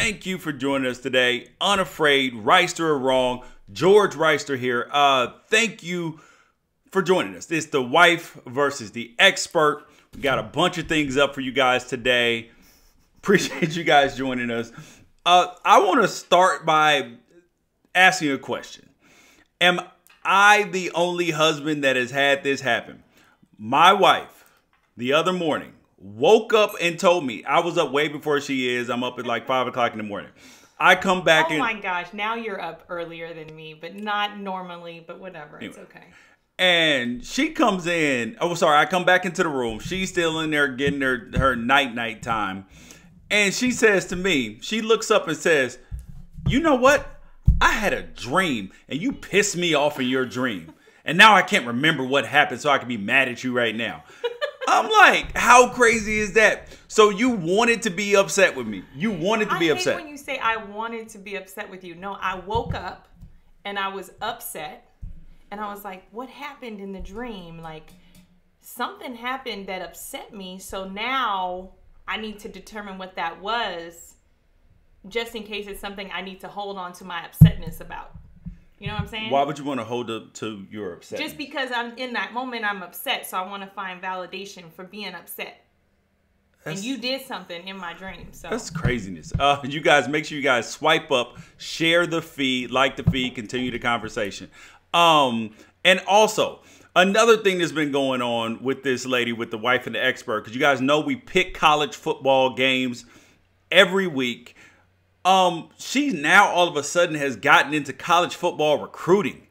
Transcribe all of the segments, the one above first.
Thank you for joining us today. Unafraid, Reister or Wrong, George Reister here. Thank you for joining us. It's the wife versus the expert. We got a bunch of things up for you guys today. Appreciate you guys joining us. I want to start by asking a question. Am I the only husband that has had this happen? My wife, the other morning, woke up and told me, I was up way before she is. I'm up at like 5 o'clock in the morning. I come back Oh my gosh, now you're up earlier than me, but not normally, but whatever, anyway. It's okay. And she comes in, I come back into the room. She's still in there getting her night time. And she says to me, she looks up and says, you know what? I had a dream and you pissed me off in your dream. And now I can't remember what happened, so I can be mad at you right now. I'm like, how crazy is that? So you wanted to be upset with me. You wanted to be upset. I hate when you say I wanted to be upset with you. No, I woke up and I was upset. And I was like, what happened in the dream? Like, something happened that upset me. So now I need to determine what that was, just in case it's something I need to hold on to my upsetness about. You know what I'm saying? Why would you want to hold up to your upset? Just because I'm in that moment, I'm upset. So I want to find validation for being upset. And you did something in my dream. So that's craziness. You guys, make sure you guys swipe up, share the feed, like the feed, continue the conversation. And also, another thing that's been going on with this lady, with the wife and the expert, because you guys know we pick college football games every week. She now all of a sudden has gotten into college football recruiting.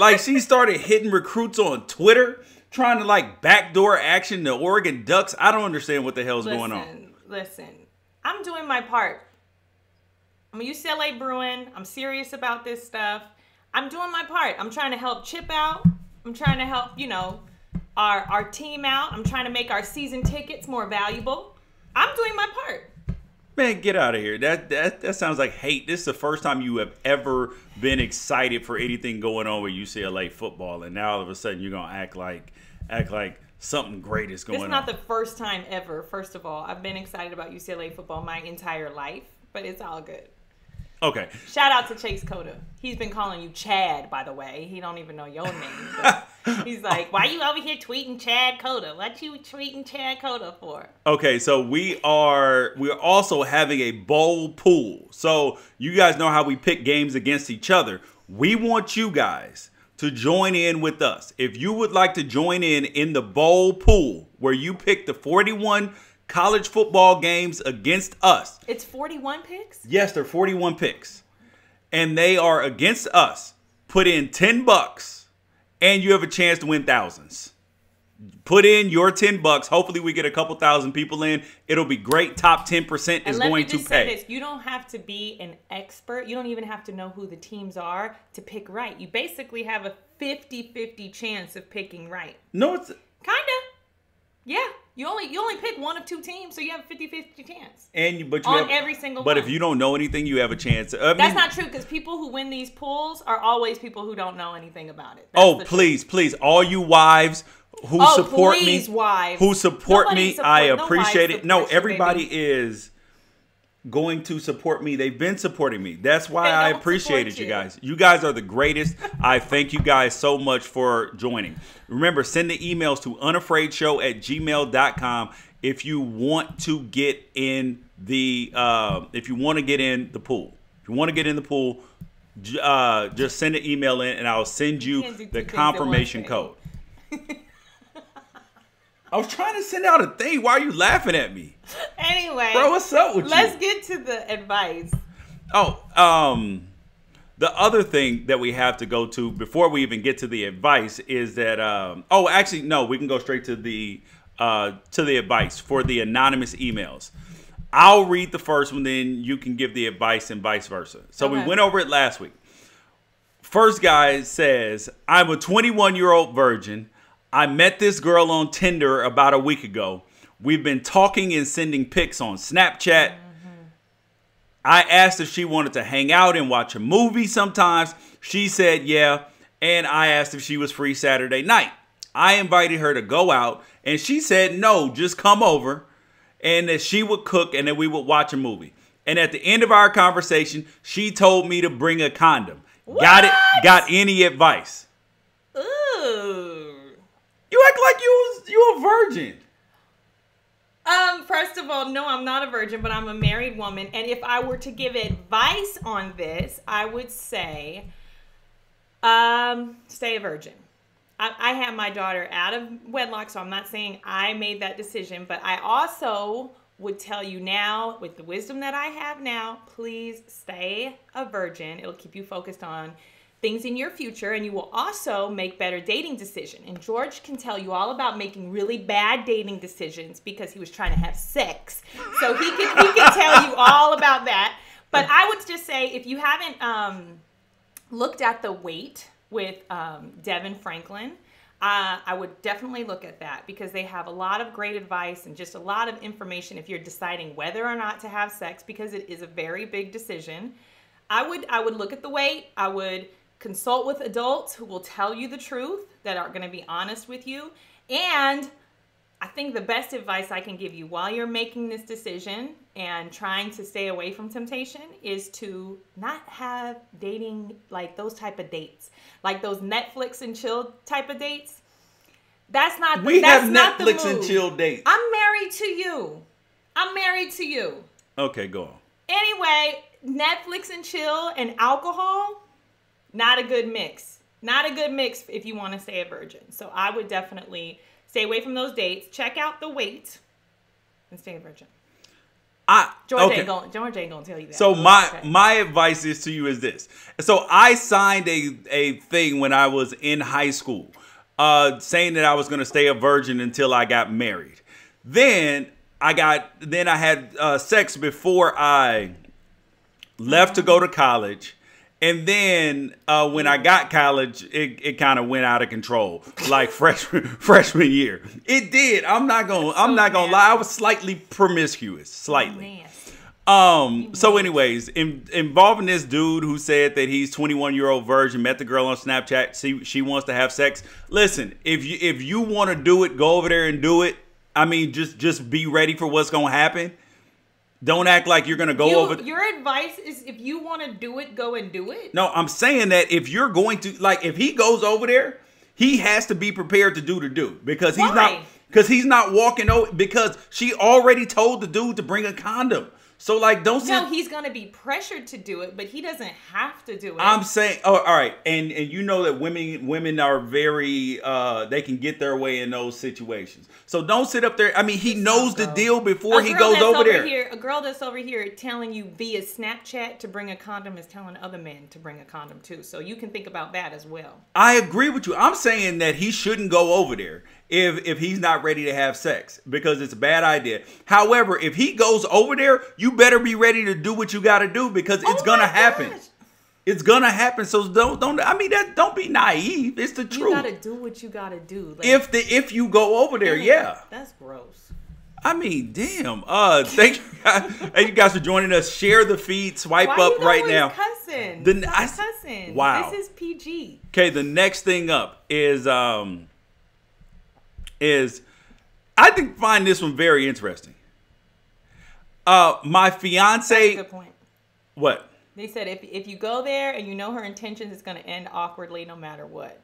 Like, she started hitting recruits on Twitter, trying to like backdoor action the Oregon Ducks. I don't understand what the hell's going on. Listen, I'm doing my part. I'm a UCLA Bruin. I'm serious about this stuff. I'm doing my part. I'm trying to help Chip out. I'm trying to help, you know, our team out. I'm trying to make our season tickets more valuable. I'm doing my part. Man, get out of here. That sounds like hate. This is the first time you have ever been excited for anything going on with UCLA football, and now all of a sudden you're gonna act like something great is going on. It's not the first time ever. First of all, I've been excited about UCLA football my entire life, but it's all good. Okay. Shout out to Chase Cota. He's been calling you Chad, by the way. He don't even know your name. But he's like, why you over here tweeting Chad Cota? What you tweeting Chad Cota for? Okay, so we're also having a bowl pool. So you guys know how we pick games against each other. We want you guys to join in with us. If you would like to join in the bowl pool where you pick the 41 college football games against us. It's 41 picks? Yes, they're 41 picks. And they are against us. Put in $10 and you have a chance to win thousands. Put in your $10. Hopefully we get a couple thousand people in. It'll be great. Top 10% is going to pay. Say this. You don't have to be an expert. You don't even have to know who the teams are to pick right. You basically have a 50-50 chance of picking right. No, it's... Kinda. Yeah. You only pick one of two teams, so you have a 50-50 chance. Every single one. But if you don't know anything, you have a chance. That's not true, because people who win these pools are always people who don't know anything about it. Please, all you wives who support me, I appreciate it. No, everybody is going to support me. They've been supporting me. That's why I appreciate it, you guys. You guys are the greatest. I thank you guys so much for joining. Remember, send the emails to unafraidshow@gmail.com if you want to get in the pool. If you want to get in the pool, just send an email in and I'll send you the confirmation code. I was trying to send out a thing. Why are you laughing at me? Anyway. Bro, what's up with you? Let's get to the advice. The other thing that we have to go to before we even get to the advice is that, actually, no, we can go straight to the advice for the anonymous emails. I'll read the first one, then you can give the advice and vice versa. So we went over it last week. First guy says, I'm a 21-year-old virgin. I met this girl on Tinder about a week ago. We've been talking and sending pics on Snapchat. I asked if she wanted to hang out and watch a movie sometimes. She said yeah, and I asked if she was free Saturday night. I invited her to go out, and she said no, just come over, and that she would cook and that we would watch a movie. And at the end of our conversation, she told me to bring a condom. What? Got any advice? Ooh. You act like you a virgin. First of all, no, I'm not a virgin, but I'm a married woman. And if I were to give advice on this, I would say, stay a virgin. I had my daughter out of wedlock, so I'm not saying I made that decision, but I also would tell you now, with the wisdom that I have now, please stay a virgin. It'll keep you focused on things in your future, and you will also make better dating decisions. And George can tell you all about making really bad dating decisions because he was trying to have sex. So he can tell you all about that. But I would just say, if you haven't looked at The Wait with Devin Franklin, I would definitely look at that because they have a lot of great advice and just a lot of information if you're deciding whether or not to have sex, because it is a very big decision. I would look at The Wait. I would consult with adults who will tell you the truth, that are going to be honest with you. And I think the best advice I can give you while you're making this decision and trying to stay away from temptation is to not have dating, like those type of dates, like those Netflix and chill type of dates. That's not the, we that's have not Netflix the move. and chill dates. I'm married to you. I'm married to you. Okay, go on. Anyway, Netflix and chill and alcohol, not a good mix. Not a good mix if you want to stay a virgin. So I would definitely stay away from those dates. Check out The Wait and stay a virgin. George ain't gonna tell you that. So my advice is to you is this. So I signed a thing when I was in high school, saying that I was gonna stay a virgin until I got married. Then I had sex before I left to go to college. And then when I got college, it kind of went out of control, like freshman year. It did. I'm not gonna lie. I was slightly promiscuous, slightly. So anyways, involving this dude who said that he's 21-year-old virgin, met the girl on Snapchat. She wants to have sex. Listen, if you want to do it, go over there and do it. I mean, just be ready for what's gonna happen. Don't act like you're going to go over. Your advice is if you want to do it, go and do it? No, I'm saying that if you're going to, like, if he goes over there, he has to be prepared to do the do. Because he's not walking over, because she already told the dude to bring a condom. So, like, don't say. No, he's going to be pressured to do it, but he doesn't have to do it. I'm saying, oh, all right. And you know that women are very, they can get their way in those situations. So don't sit up there. I mean, he knows the deal before he goes over there. A girl that's over here telling you via Snapchat to bring a condom is telling other men to bring a condom too. So you can think about that as well. I agree with you. I'm saying that he shouldn't go over there if he's not ready to have sex, because it's a bad idea. However, if he goes over there, you better be ready to do what you got to do, because it's gonna happen. It's gonna happen. So don't be naive. It's the truth. You gotta do what you gotta do. Like, if you go over there, yeah. That's gross. I mean, damn. Thank you guys for joining us. Share the feed. Swipe up right now. Cussing? Cussing. Wow. This is PG. Okay, the next thing up is I find this one very interesting. My fiance. That's a good point. What? They said if you go there and you know her intentions, it's going to end awkwardly no matter what.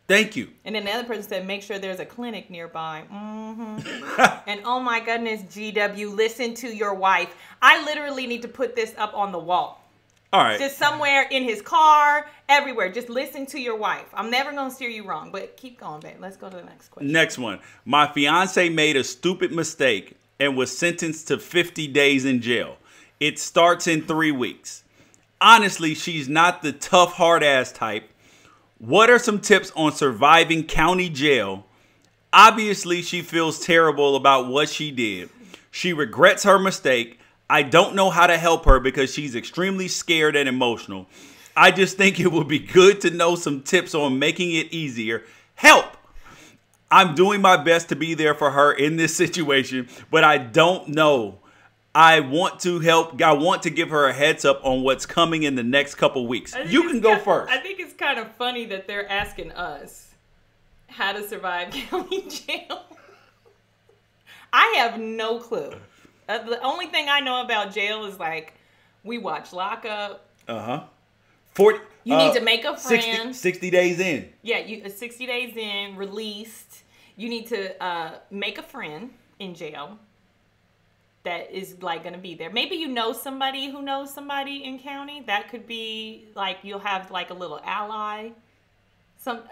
Thank you. And then the other person said, make sure there's a clinic nearby. Mm-hmm. And oh my goodness, GW, listen to your wife. I literally need to put this up on the wall. All right. Just somewhere in his car, everywhere. Just listen to your wife. I'm never going to steer you wrong, but keep going, babe. Let's go to the next question. Next one. My fiance made a stupid mistake and was sentenced to 50 days in jail. It starts in 3 weeks. Honestly, she's not the tough, hard-ass type. What are some tips on surviving county jail? Obviously, she feels terrible about what she did. She regrets her mistake. I don't know how to help her because she's extremely scared and emotional. I just think it would be good to know some tips on making it easier. Help! I'm doing my best to be there for her in this situation, but I don't know. I want to help. I want to give her a heads up on what's coming in the next couple weeks. You can go first. I think it's kind of funny that they're asking us how to survive county jail. I have no clue. The only thing I know about jail is like we watch Lockup. 40. You need to make a friend. 60 days in. Yeah, 60 days in, released. You need to make a friend in jail that is like going to be there. Maybe you know somebody who knows somebody in county. That could be like you'll have like a little ally.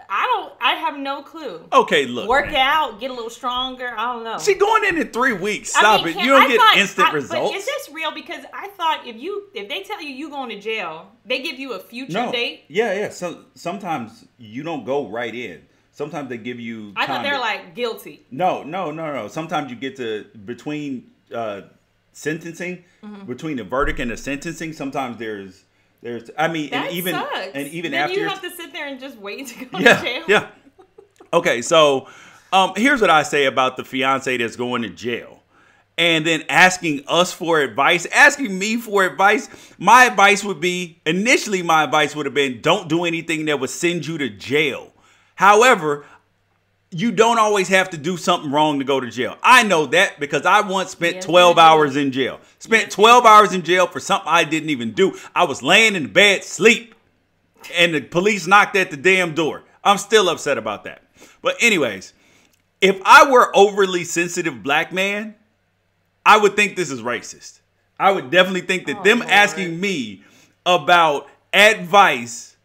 I have no clue. Okay, look. Work out, get a little stronger. I don't know. She going in 3 weeks. Stop it. You don't get instant results. But is this real? Because I thought if they tell you going to jail, they give you a future date. Yeah. So sometimes you don't go right in. Sometimes they give you. I thought they're like guilty. No. Sometimes you get to between sentencing, between the verdict and the sentencing. Sometimes there's. I mean, that and even sucks. and even then after you have to sit there and just wait to go to jail. Yeah. Okay, so here's what I say about the fiance that's going to jail, and then asking us for advice, asking me for advice. My advice would be initially, my advice would have been, don't do anything that would send you to jail. However, you don't always have to do something wrong to go to jail. I know that because I once spent 12 hours in jail. Spent 12 hours in jail for something I didn't even do. I was laying in bed, sleep, and the police knocked at the damn door. I'm still upset about that. But anyways, if I were overly sensitive black man, I would think this is racist. I would definitely think that them asking me about advice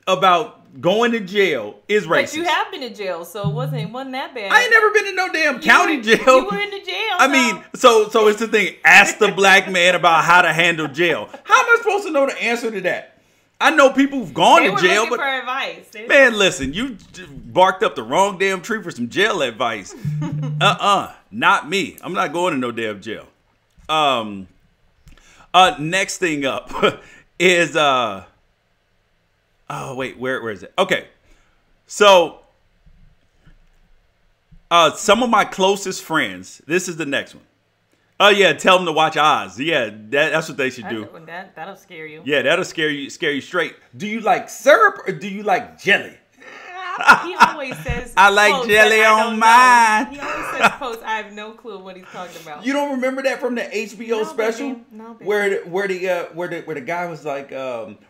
about going to jail is racist. But you have been to jail, so it wasn't that bad. I ain't never been to no damn county jail. You were in the jail. I mean, so it's the thing. Ask the black man about how to handle jail. How am I supposed to know the answer to that? I know people who've gone to jail, but for advice. Man, listen, you barked up the wrong damn tree for some jail advice. Not me. I'm not going to no damn jail. Next thing up is oh, wait, where is it? Okay. So, some of my closest friends, this is the next one. Oh, yeah, tell them to watch Oz. Yeah, that's what they should do. That'll scare you. Yeah, that'll scare you straight. Do you like syrup or do you like jelly? He always says, I like jelly on mine. He always says post. I have no clue what he's talking about. You don't remember that from the HBO special? Baby. No, baby. Where the guy was like,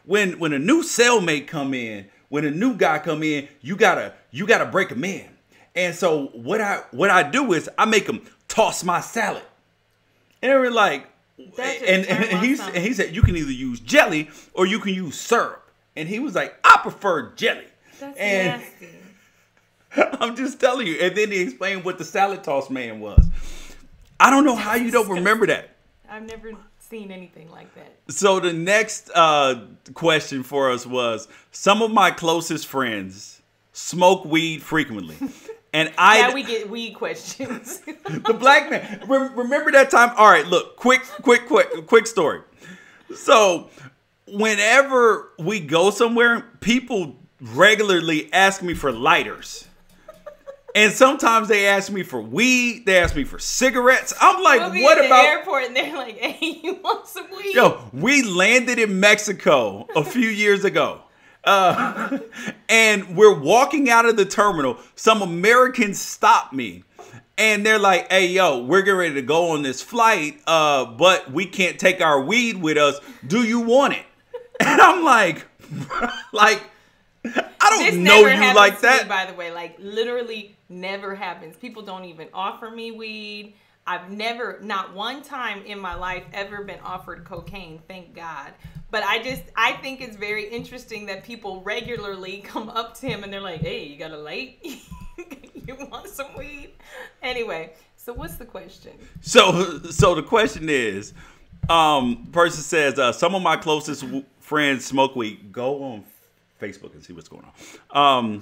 when a new cellmate come in, when a new guy come in, you gotta break him in. And so what I do is I make him toss my salad. And they were like, and he said you can either use jelly or you can use syrup. And he was like, I prefer jelly. That's nasty. I'm just telling you. And then he explained what the salad toss man was. I don't know how you don't remember that. I've never seen anything like that. So the next question for us was, some of my closest friends smoke weed frequently. And now we get weed questions. The black man. Remember that time? All right, look, quick story. So whenever we go somewhere, people regularly ask me for lighters. And sometimes they ask me for weed. They ask me for cigarettes. I'm like, we'll be what at about the airport? And they're like, hey, you want some weed? Yo, we landed in Mexico a few years ago. And we're walking out of the terminal. Some Americans stop me. And they're like, hey, yo, we're getting ready to go on this flight, but we can't take our weed with us. Do you want it? And I'm like, I don't know you like that. Me, by the way, like literally never happens. People don't even offer me weed. I've never, not one time in my life, ever been offered cocaine. Thank God. But I think it's very interesting that people regularly come up to him and they're like, hey, you got a light? You want some weed? Anyway, so what's the question? So the question is, person says, some of my closest friends smoke weed. Go on Facebook and see what's going on.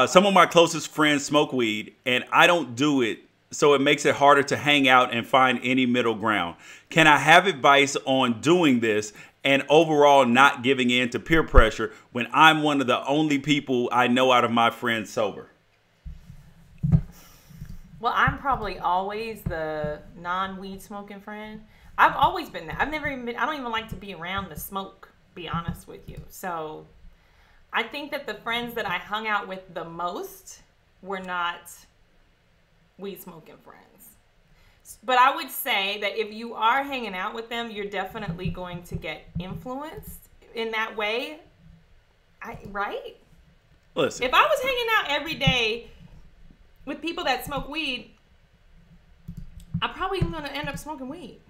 Some of my closest friends smoke weed, and I don't do it, so it makes it harder to hang out and find any middle ground. Can I have advice on doing this and overall not giving in to peer pressure when I'm one of the only people I know out of my friends sober? Well, I'm probably always the non-weed smoking friend. I've always been that. I don't even like to be around the smoke, be honest with you. So I think that the friends that I hung out with the most were not weed smoking friends. But I would say that if you are hanging out with them, you're definitely going to get influenced in that way. Right? Listen. If I was hanging out every day with people that smoke weed, I'm probably going to end up smoking weed.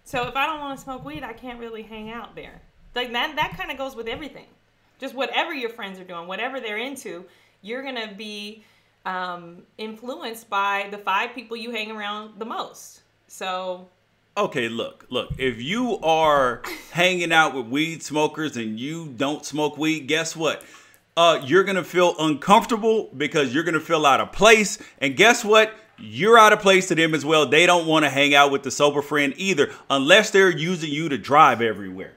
So if I don't want to smoke weed, I can't really hang out there. Like that kind of goes with everything. Just whatever your friends are doing, whatever they're into, you're going to be influenced by the 5 people you hang around the most. So okay, look, if you are hanging out with weed smokers and you don't smoke weed, guess what? You're going to feel uncomfortable because you're going to feel out of place. And guess what? You're out of place to them as well. They don't want to hang out with the sober friend either, unless they're using you to drive everywhere.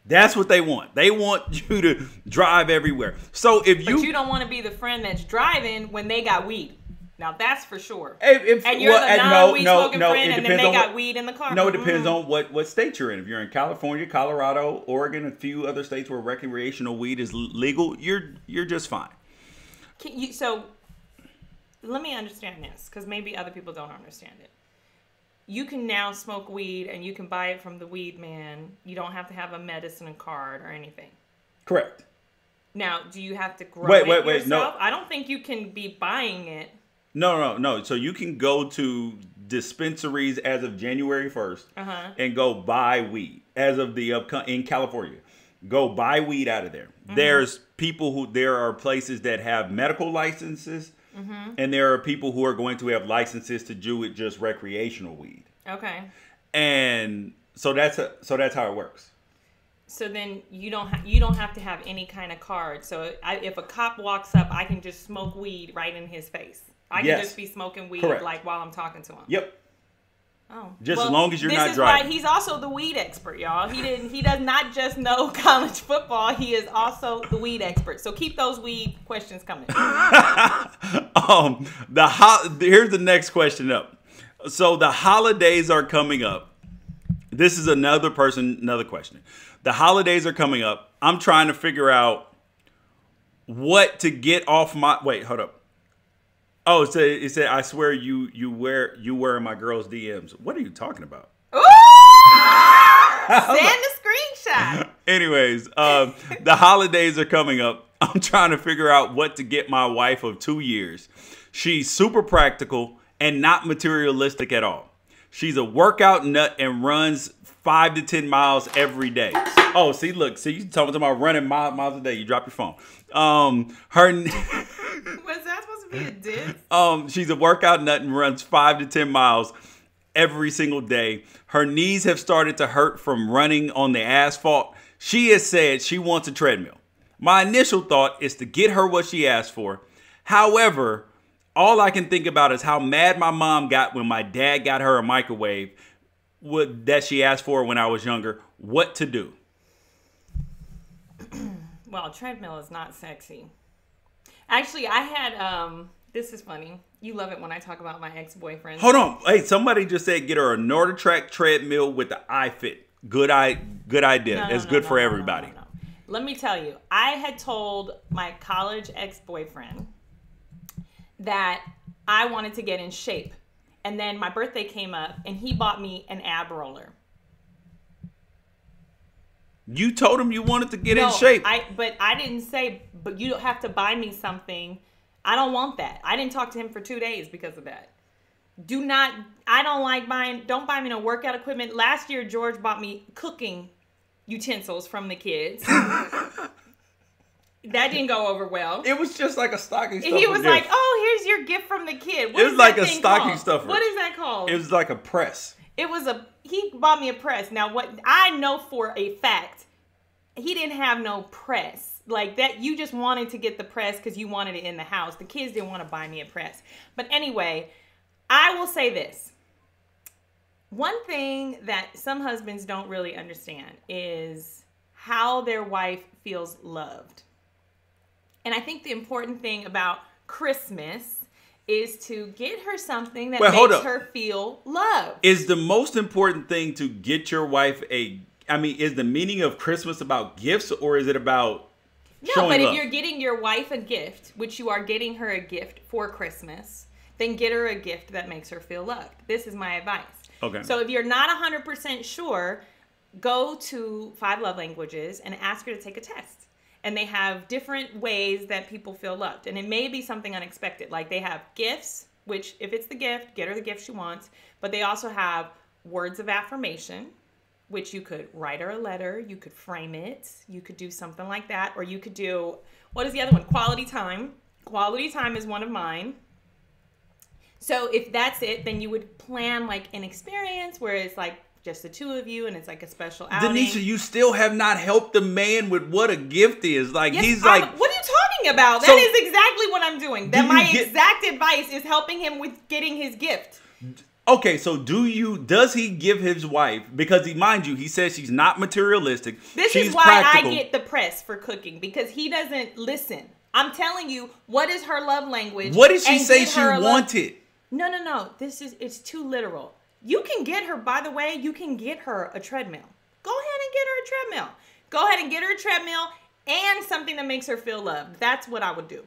That's what they want. They want you to drive everywhere. So if you... But you don't want to be the friend that's driving when they got weed. Now, that's for sure. And you're the non-weed smoking no, friend, and then they got weed in the car. No, it depends on what state you're in. If you're in California, Colorado, Oregon, a few other states where recreational weed is legal, you're just fine. So let me understand this, because maybe other people don't understand it. You can now smoke weed, and you can buy it from the weed man. You don't have to have a medicine card or anything. Correct. Now, do you have to grow it yourself? No. I don't think you can be buying it. No. So you can go to dispensaries as of January 1st and go buy weed as of the in California. Go buy weed out of there. There are places that have medical licenses, and there are people who are going to have licenses to do it just recreational weed. Okay. And so that's how it works. So then you don't have to have any kind of card. So if a cop walks up, I can just smoke weed right in his face. I can just be smoking weed like while I'm talking to him. Yep. Oh. Just as long as you're not driving. This is why he's also the weed expert, y'all. He does not just know college football. He is also the weed expert. So keep those weed questions coming. Here's the next question up. So the holidays are coming up. This is another question. The holidays are coming up. I'm trying to figure out what to get off my... Wait, hold up. Oh, it said, I swear you were in my girl's DMs. What are you talking about? Ooh! Send a screenshot. Anyways, the holidays are coming up. I'm trying to figure out what to get my wife of 2 years. She's super practical and not materialistic at all. She's a workout nut and runs 5 to 10 miles every day. Oh, see, you talking about running miles a day. You drop your phone. Was that supposed to be a diss? She's a workout nut and runs 5 to 10 miles every single day. Her knees have started to hurt from running on the asphalt. She has said she wants a treadmill. My initial thought is to get her what she asked for. However, all I can think about is how mad my mom got when my dad got her a microwave that she asked for when I was younger. What to do? Well, a treadmill is not sexy. Actually, I had, this is funny. You love it when I talk about my ex-boyfriend. Hold on. Hey, somebody just said get her a NordicTrack treadmill with the iFit. Good idea. It's good for everybody. No. Let me tell you, I had told my college ex-boyfriend that I wanted to get in shape. And then my birthday came up and he bought me an ab roller. You told him you wanted to get in shape. But I didn't say, but you don't have to buy me something. I don't want that. I didn't talk to him for 2 days because of that. Don't buy me no workout equipment. Last year, George bought me cooking utensils from the kids. That didn't go over well. It was just like a stocking stuffer. He was like, oh, here's your gift from the kid. It was like a stocking stuffer. What is that called? It was like a press. He bought me a press. Now, what I know for a fact, he didn't have no press. Like that, you just wanted to get the press because you wanted it in the house. The kids didn't want to buy me a press. But anyway, I will say this. One thing that some husbands don't really understand is how their wife feels loved. And I think the important thing about Christmas is to get her something that makes her feel loved. Is the most important thing to get your wife is the meaning of Christmas about gifts, or is it about showing love? If you're getting your wife a gift, which you are getting her a gift for Christmas, then get her a gift that makes her feel loved. This is my advice. Okay. So if you're not 100% sure, go to 5 love languages and ask her to take a test. And they have different ways that people feel loved. And it may be something unexpected. Like they have gifts, which if it's the gift, get her the gift she wants. But they also have words of affirmation, which you could write her a letter. You could frame it. You could do something like that. Or you could do, what is the other one? Quality time. Quality time is one of mine. So if that's it, then you would plan like an experience where it's like just the 2 of you and it's like a special outing. Denisha, you still have not helped the man with what a gift is. Like yes, he's like, what are you talking about? So, that is exactly what I'm doing. That my exact advice is helping him with getting his gift. Okay, so does he give his wife, because mind you, he says she's not materialistic. This she's is why practical. I get the press for cooking, because he doesn't listen. I'm telling you, what is her love language? What did she say she wanted? No. It's too literal. You can get her, by the way, you can get her a treadmill. Go ahead and get her a treadmill. Go ahead and get her a treadmill and something that makes her feel loved. That's what I would do.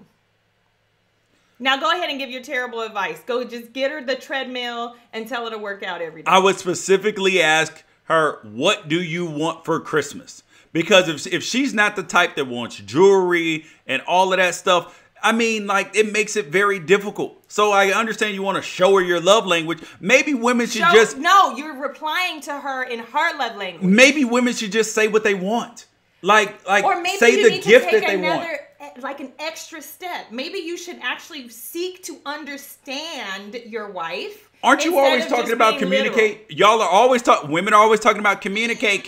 Now go ahead and give your terrible advice. Go just get her the treadmill and tell her to work out every day. I would specifically ask her, what do you want for Christmas? Because if she's not the type that wants jewelry and all of that stuff, I mean, like, it makes it very difficult. So I understand you want to show her your love language. Maybe women should No, you're replying to her in her love language. Maybe women should just say what they want. Like or maybe say you the need gift to take that they want. like an extra step. Maybe you should actually seek to understand your wife. Aren't you always talking about communicate? Literal. Y'all are always women are always talking about communicate.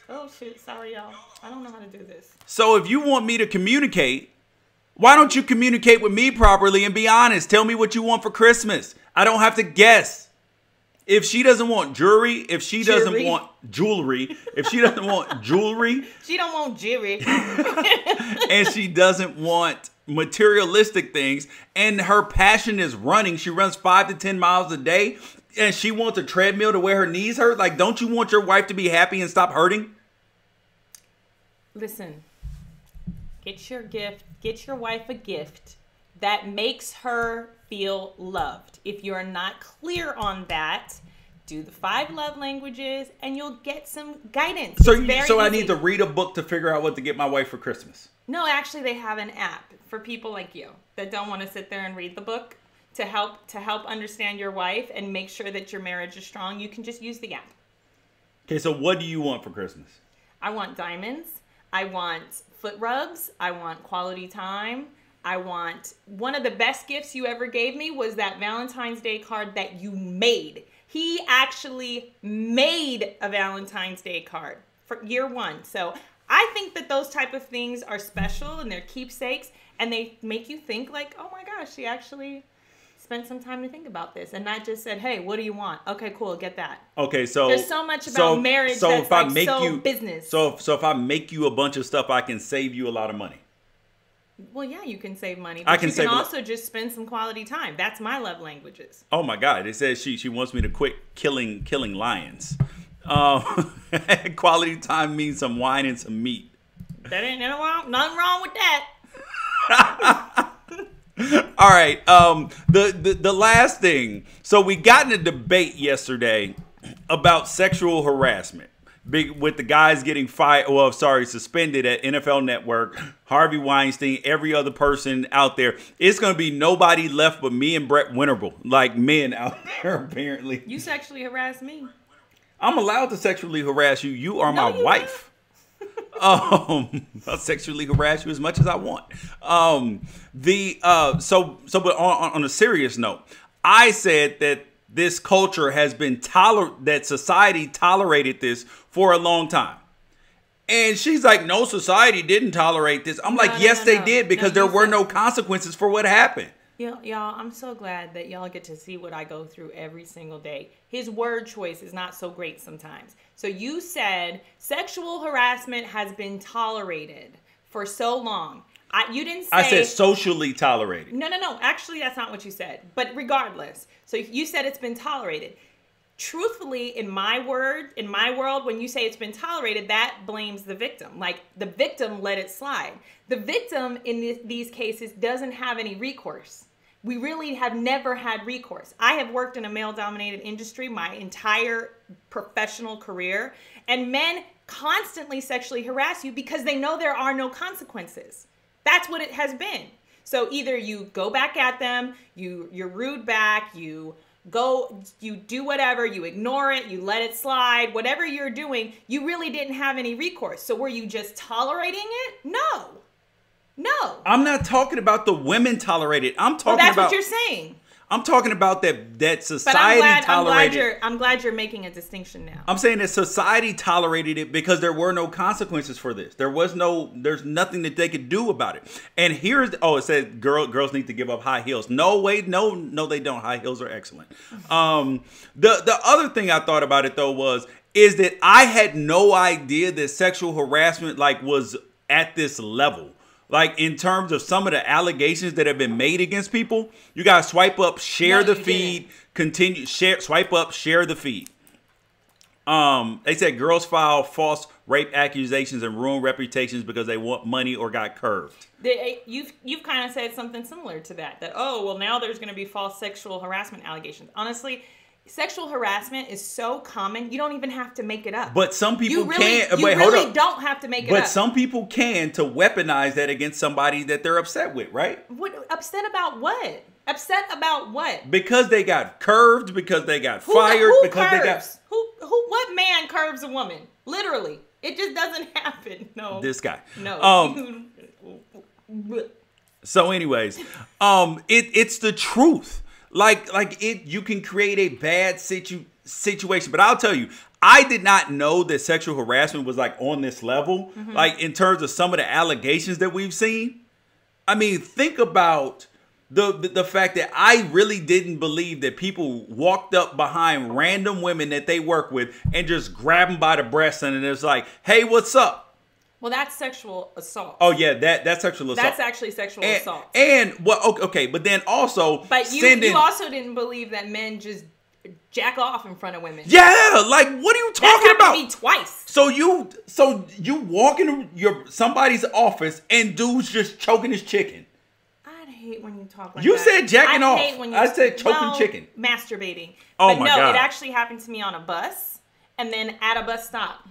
Oh shit, sorry y'all. I don't know how to do this. So if you want me to communicate, why don't you communicate with me properly and be honest? Tell me what you want for Christmas. I don't have to guess. If she doesn't want jewelry, if she doesn't want jewelry, if she doesn't want jewelry, she don't want jewelry, and she doesn't want materialistic things, and her passion is running, she runs 5 to 10 miles a day, and she wants a treadmill to where her knees hurt, like, don't you want your wife to be happy and stop hurting? Listen, get your wife a gift that makes her feel loved. If you're not clear on that, do the 5 love languages and you'll get some guidance. So I need to read a book to figure out what to get my wife for Christmas. No, actually they have an app for people like you that don't want to sit there and read the book to help understand your wife and make sure that your marriage is strong. You can just use the app. Okay, so what do you want for Christmas? I want diamonds. I want foot rubs. I want quality time. One of the best gifts you ever gave me was that Valentine's Day card that you made. He actually made a Valentine's Day card for year 1. So I think that those type of things are special and they're keepsakes and they make you think like, oh my gosh, she actually spent some time to think about this and not just said, hey, what do you want? Okay, cool, get that. Okay, so there's so much about marriage that's like business. So if I make you a bunch of stuff, I can save you a lot of money. Well, yeah, you can save money. But you can also just spend some quality time. That's my love languages. Oh my God! It says she wants me to quit killing lions. Quality time means some wine and some meat. That ain't nothing wrong with that. All right. The last thing. So we got in a debate yesterday about sexual harassment. With the guys getting suspended at NFL Network, Harvey Weinstein, every other person out there. It's going to be nobody left but me and Brett Winterble, like men out there, apparently. You sexually harassed me. I'm allowed to sexually harass you. You are my wife. I'll sexually harass you as much as I want. But on a serious note, I said that this culture has been that society tolerated this for a long time. And she's like, no, society didn't tolerate this. I'm yes, they did, because there were no consequences for what happened. Y'all, I'm so glad that y'all get to see what I go through every single day. His word choice is not so great sometimes. So you said sexual harassment has been tolerated for so long. You didn't say... I said socially tolerated. No. Actually, that's not what you said. But regardless, so you said it's been tolerated. Truthfully, in my world, when you say it's been tolerated, that blames the victim. Like, the victim let it slide. The victim in these cases doesn't have any recourse we really have never had recourse. I have worked in a male-dominated industry my entire professional career, and men constantly sexually harass you because they know there are no consequences. That's what it has been. So either you go back at them, you're rude back, you do whatever, you ignore it, you let it slide, whatever you're doing, you really didn't have any recourse. So were you just tolerating it? No. I'm not talking about the women tolerated. I'm talking that's about what you're saying. I'm talking about that society tolerated. I'm glad you're making a distinction now. I'm saying that society tolerated it because there were no consequences for this. There's nothing that they could do about it. And it said girls need to give up high heels. No, wait, no, they don't. High heels are excellent. The other thing I thought about it though is that I had no idea that sexual harassment was at this level. Like, in terms of some of the allegations that have been made against people, you got to swipe up, share the feed, continue, swipe up, share the feed. They said girls file false rape accusations and ruin reputations because they want money or got curved. You've kind of said something similar to that, now there's going to be false sexual harassment allegations. Honestly, sexual harassment is so common, you don't even have to make it up. But some people can't. You really don't have to make it up. But some people can to weaponize that against somebody that they're upset with, right? Upset about what? Upset about what? Because they got curved, because they got fired, because they got... What man curves a woman? Literally. It just doesn't happen. No. This guy. No. So anyways, it's the truth. You can create a bad situation, but I'll tell you, I did not know that sexual harassment was on this level. Mm-hmm. In terms of some of the allegations that we've seen. I mean, think about the fact that I really didn't believe that people walked up behind random women that they work with and just grab them by the breast and it's like, hey, what's up? Well, that's sexual assault. Oh yeah, that's sexual assault. That's actually sexual assault. And okay, but then also, but you also didn't believe that men just jack off in front of women. Yeah, what are you talking about? That happened to me twice. So you walk into somebody's office and dude's just choking his chicken. I hate when you talk like that. You said jacking off. I said choking chicken. Masturbating. Oh but my God. It actually happened to me on a bus and then at a bus stop.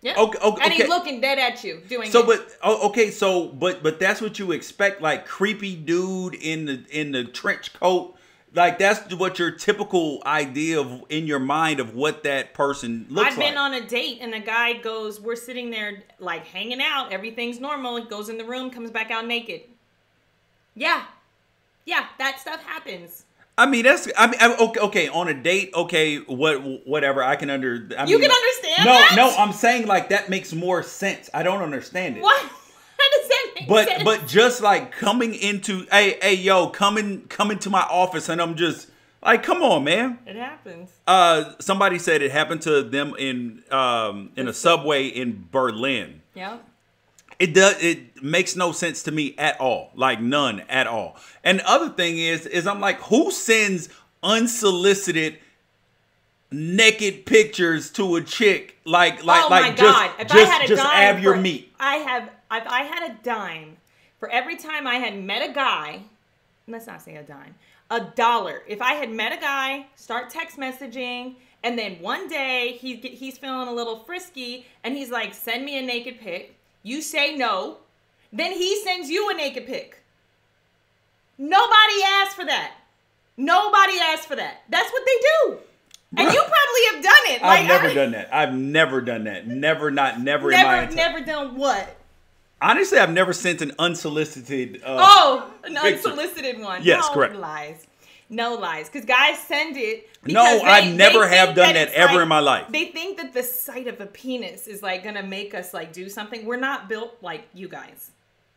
Yeah. Okay. And he's looking dead at you doing it. But that's what you expect, creepy dude in the trench coat. That's what your typical idea of in your mind of what that person looks like. I've been on a date and a guy goes, we're sitting there hanging out, everything's normal. He goes in the room, comes back out naked. Yeah, that stuff happens. I mean, okay. On a date, okay, whatever. You can understand that? No, I'm saying that makes more sense. I don't understand it. What? How does that make sense? But just coming into, coming to my office and I'm just come on, man. It happens. Somebody said it happened to them in a subway in Berlin. Yeah. It makes no sense to me at all. None at all. And the other thing is I'm who sends unsolicited naked pictures to a chick my God. If I had a just dime ab your meat. If I had a dime for every time I had met a guy, let's not say a dime, $1. If I had met a guy, start text messaging, and then one day he's feeling a little frisky and he's like, send me a naked pic. You say no, then he sends you a naked pic. Nobody asked for that. That's what they do. And you probably have done it. I've never done that. I've never done that. Never in my entire... Never done what? Honestly, I've never sent an unsolicited an unsolicited one. Yes, no, correct. No lies. Because guys send it because no, I never have done that ever in my life. They think that the sight of a penis is going to make us do something. We're not built like you guys.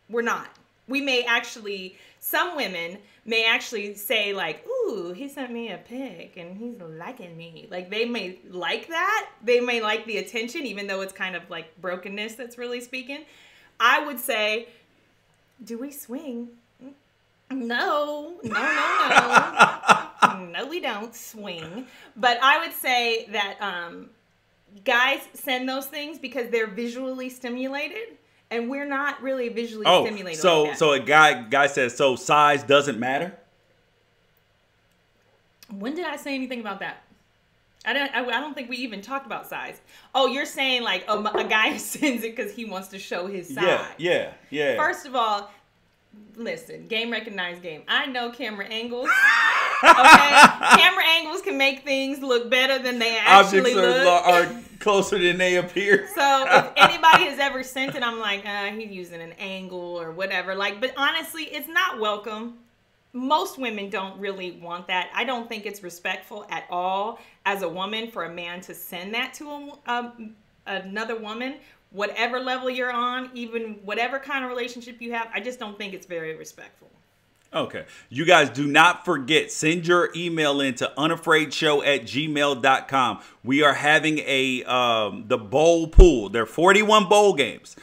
We're not. We may actually, some women may actually say ooh, he sent me a pic and he's liking me. They may like that. They may like the attention, even though it's kind of brokenness that's really speaking. I would say, do we swing? No, we don't swing. But I would say that guys send those things because they're visually stimulated, and we're not really visually stimulated. So a guy says, so size doesn't matter? When did I say anything about that? I don't think we even talked about size. Oh, you're saying like a guy sends it because he wants to show his size. Yeah. First of all, listen, game recognized game. I know camera angles. Okay, camera angles can make things look better than they actually look. Are closer than they appear. So if anybody has ever sent it, I'm like, he's using an angle or whatever. Like, but honestly, it's not welcome. Most women don't really want that. I don't think it's respectful at all as a woman for a man to send that to another woman, whatever level you're on, even whatever kind of relationship you have. I just don't think it's very respectful. Okay. You guys do not forget, send your email in to unafraidshow@gmail.com. We are having the bowl pool. There are 41 bowl games.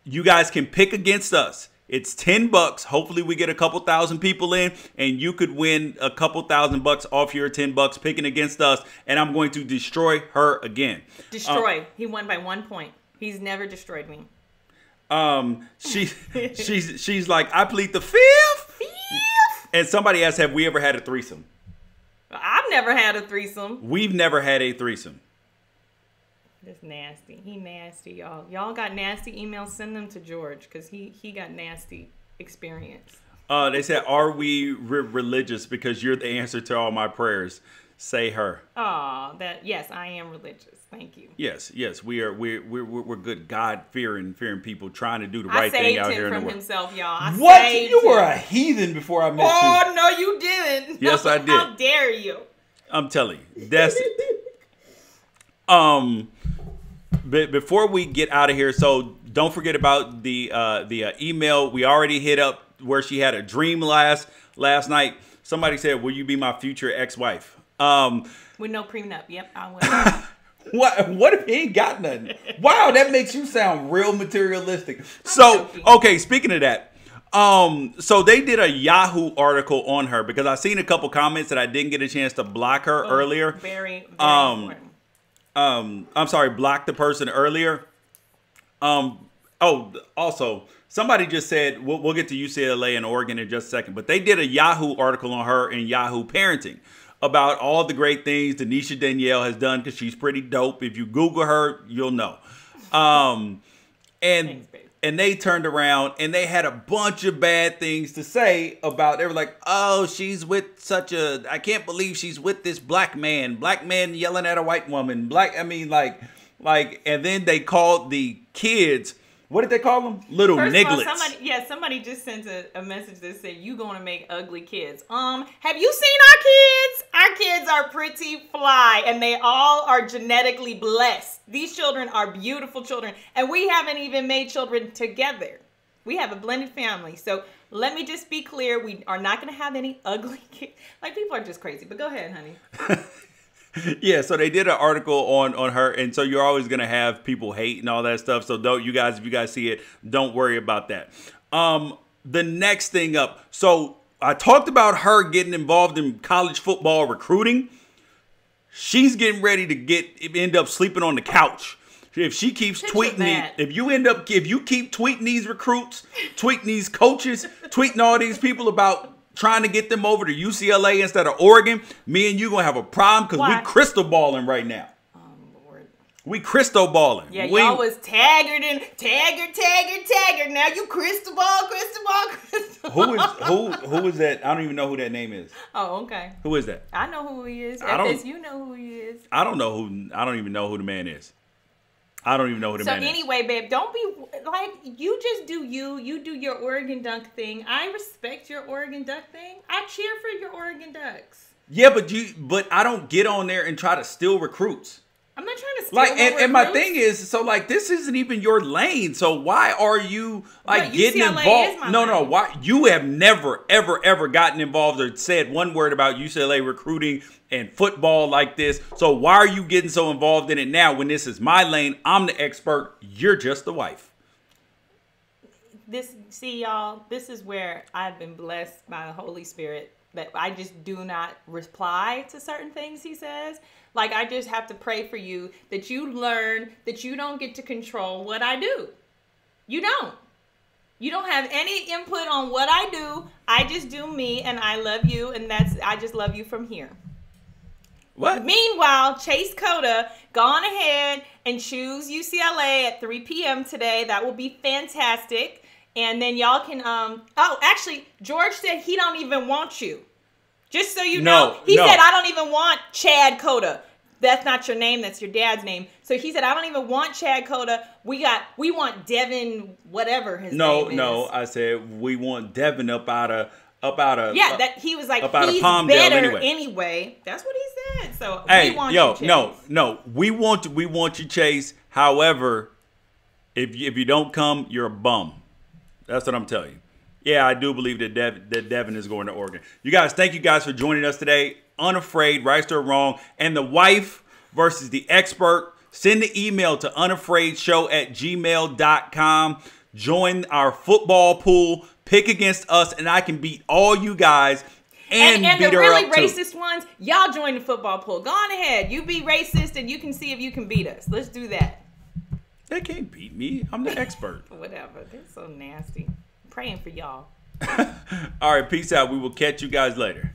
You guys can pick against us. It's $10. Hopefully we get a couple thousand people in and you could win a couple $1,000 off your $10 picking against us. And I'm going to destroy her again. Destroy. He won by 1 point. He's never destroyed me. She's like, I plead the fifth. And somebody asked, have we ever had a threesome? I've never had a threesome. We've never had a threesome. That's nasty. He nasty, y'all. Y'all got nasty emails, send them to George because he got nasty experience. They said, are we religious? Because you're the answer to all my prayers. Say her. Oh, yes, I am religious. Thank you. Yes, we are. We're good God-fearing people trying to do the right thing out here in the world. I saved him from himself, y'all. What? You were a heathen before I met you. Oh, no, you didn't. Yes, I did. How dare you? I'm telling you. That's it. But before we get out of here, so don't forget about the email. We already hit up where she had a dream last night. Somebody said, "Will you be my future ex-wife?" With no prenup. Yep, I will. What if he ain't got nothing? Wow, that makes you sound real materialistic. So, okay, speaking of that, so they did a Yahoo article on her because I seen a couple comments that I didn't get a chance to block her earlier. Very important. I'm sorry, block the person earlier. Also, somebody just said, we'll get to UCLA and Oregon in just a second, but they did a Yahoo article on her and Yahoo parenting about all the great things Denisha Danielle has done because she's pretty dope. If you Google her, you'll know. And they turned around and they had a bunch of bad things to say about. They were like, "Oh, she's with I can't believe she's with this black man yelling at a white woman." And then they called the kids. What did they call them? Little nigglets. Somebody just sent a message that said, "You gonna make ugly kids." Have you seen our kids? Our kids are pretty fly, and they all are genetically blessed. These children are beautiful children, and we haven't even made children together. We have a blended family. So let me just be clear: we are not gonna have any ugly kids. Like, people are just crazy. But go ahead, honey. Yeah, so they did an article on her, and so you're always gonna have people hate and all that stuff. So if you guys see it, don't worry about that. The next thing up, so I talked about her getting involved in college football recruiting. She's getting ready to end up sleeping on the couch. If she keeps tweeting, if you keep tweeting these recruits, tweeting these coaches, tweeting all these people about trying to get them over to UCLA instead of Oregon, me and you gonna have a problem because we crystal balling right now. Oh, Lord. We crystal balling. Yeah, y'all was Taggart. Now you crystal ball. Who is that? I don't even know who that name is. Oh, okay. Who is that? I know who he is. You know who he is. I don't even know who the man is. I don't even know who the man is. So anyway, babe, don't be like, you just do you do your Oregon Duck thing. I respect your Oregon Duck thing. I cheer for your Oregon Ducks. Yeah, but I don't get on there and try to steal recruits. I'm not trying to steal and my thing is, so like, this isn't even your lane. So why are you getting involved? No, why you have never ever gotten involved or said one word about UCLA recruiting and football like this. So why are you getting so involved in it now when this is my lane? I'm the expert. You're just the wife. See, y'all, this is where I've been blessed by the Holy Spirit that I just do not reply to certain things he says. Like, I just have to pray for you that you learn that you don't get to control what I do. You don't. You don't have any input on what I do. I just do me, and I love you, and I just love you from here. What? Meanwhile, Chase Cota, go on ahead and choose UCLA at 3 p.m. today. That will be fantastic. And then y'all can, actually, George said he don't even want you. Just so you know, he said, I don't even want Chad Cota. That's not your name. That's your dad's name. So he said, I don't even want Chad Cota. We want Devin, whatever his name is. No. I said, we want Devin up out of. Yeah, that he was like, he's better anyway. That's what he said. So hey, we want you, Chase. No. We want you, Chase. However, if you don't come, you're a bum. That's what I'm telling you. Yeah, I do believe that Devin is going to Oregon. You guys, thank you guys for joining us today. Unafraid, right or wrong, and the wife versus the expert. Send the email to unafraidshow@gmail.com. Join our football pool. Pick against us, and I can beat all you guys and beat the her really up too. racist ones, y'all join the football pool. Go on ahead. You be racist, and you can see if you can beat us. Let's do that. They can't beat me. I'm the expert. Whatever. They're so nasty. I'm praying for y'all. All right, peace out. We will catch you guys later.